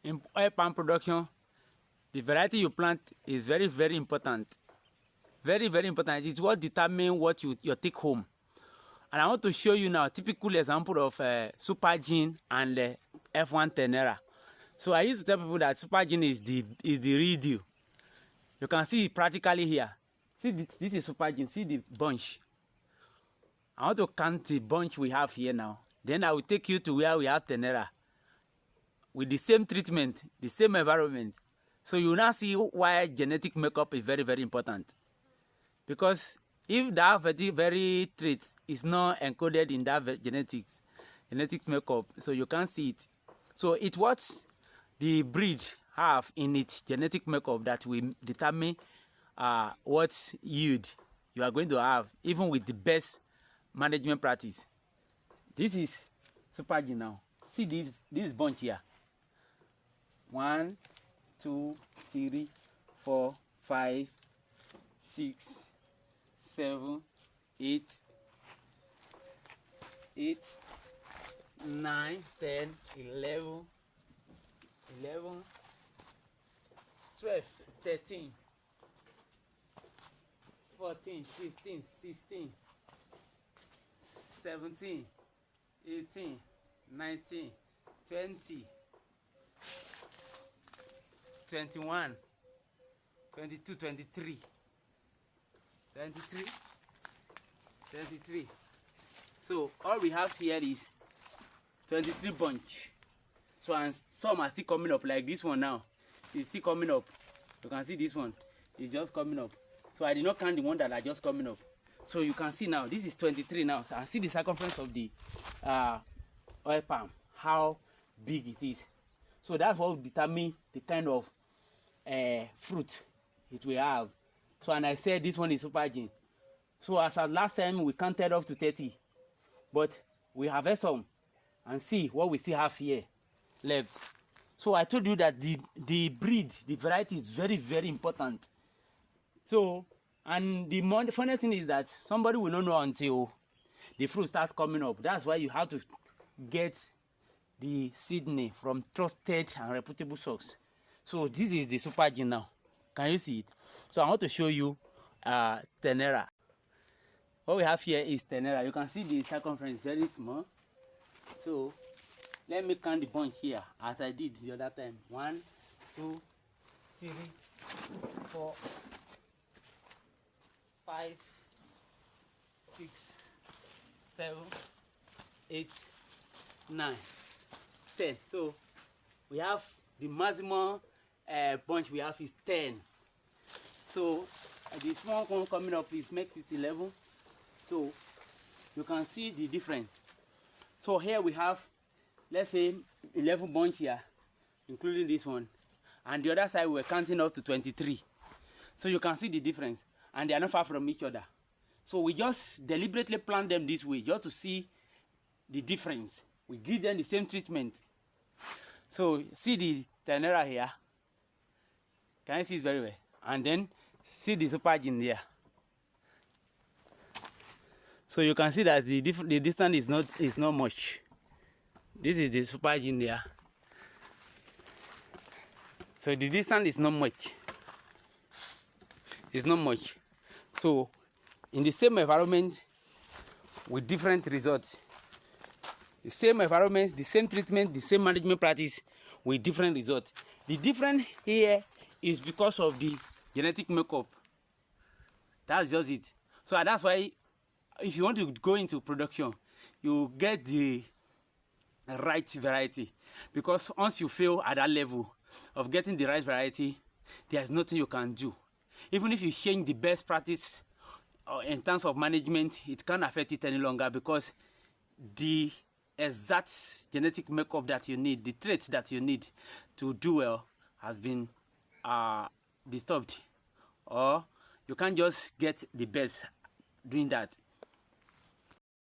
in oil palm production, the variety you plant is very, very important. Very, very important. It's what determines what you take home. And I want to show you now a typical example of supergene and F1 tenera. So I used to tell people that supergene is the real deal. You can see it practically here. See, this is supergene. See the bunch. I want to count the bunch we have here now. Then I will take you to where we have tenera with the same treatment, the same environment. So you will now see why genetic makeup is very, very important. Because if that very trait is not encoded in that genetic makeup, so you can't see it. So it's what the breed have in its genetic makeup that will determine what yield you are going to have, even with the best management practice. This is supergene now. See this bunch here. 1, 2, 3, 4, 5, 6, 7, 8, 9, 10, 11, 12, 13, 14, 15, 16, 17, 18, 19, 20, 21, 22, 23, 23. So all we have here is 23 bunch. So and some are still coming up, like this one now. It's still coming up. You can see this one is just coming up. So I did not count the one that are just coming up. So you can see now, this is 23 now. So I see the circumference of the oil palm, how big it is. So that's what will determine the kind of fruit it will have. So and I said this one is supergene. So as at last time we counted up to 30, but we harvest some and see what we still have here left. So I told you that the breed, the variety is very, very important. So, and the funny thing is that somebody will not know until the fruit starts coming up. That's why you have to get the seedling from trusted and reputable source. So this is the supergene now. Can you see it? So I want to show you tenera. What we have here is tenera. You can see the circumference is very small. So let me count the bunch here as I did the other time. 1, 2, 3, 4, 5, 6, 7, 8, 9, 10. So we have the maximum bunch we have is 10. So the small one coming up is makes it 11. So you can see the difference. So here we have, let's say, 11 bunch here, including this one, and the other side we're counting up to 23. So you can see the difference, and they are not far from each other. So we just deliberately plant them this way just to see the difference. We give them the same treatment. So see the tenera here. Can you see it very well? And then see the supergene there. So you can see that the distance is not much. This is the supergene there. So the distance is not much. It's not much. So in the same environment with different results. The same environment, the same treatment, the same management practice with different results. The difference here is because of the genetic makeup. That's just it. So that's why if you want to go into production, you get the right variety. Because once you fail at that level of getting the right variety, there's nothing you can do. Even if you change the best practice in terms of management, it can't affect it any longer because the exact genetic makeup that you need, the traits that you need to do well has been disturbed. Or you can't just get the best doing that.